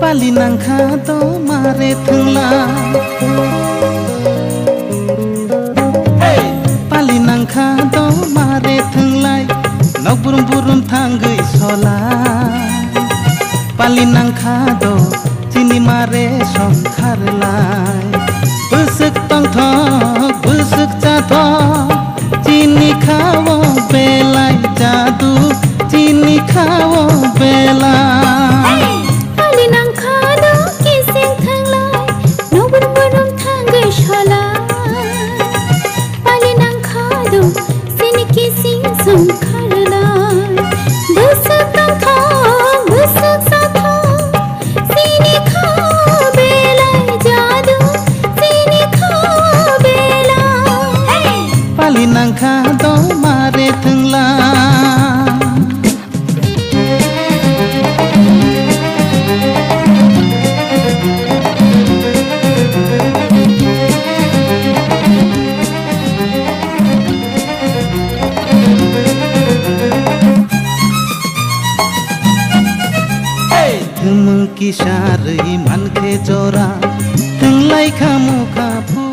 पाली नंखा तो मारे थंगला पाली नंखा तो मारे थंगलाई नौ बुरुम बुरुम थांगै सला पाली नंखा तो चिनी मारे संखारलाई बुसुक तंथ बुसुक चाथ चिनी खाओ बेलाई जादू चिनी खाओ बेला पाली नंखा तो मारे थंगला की सारै मानखे जरा थंगलाई खामु खाफु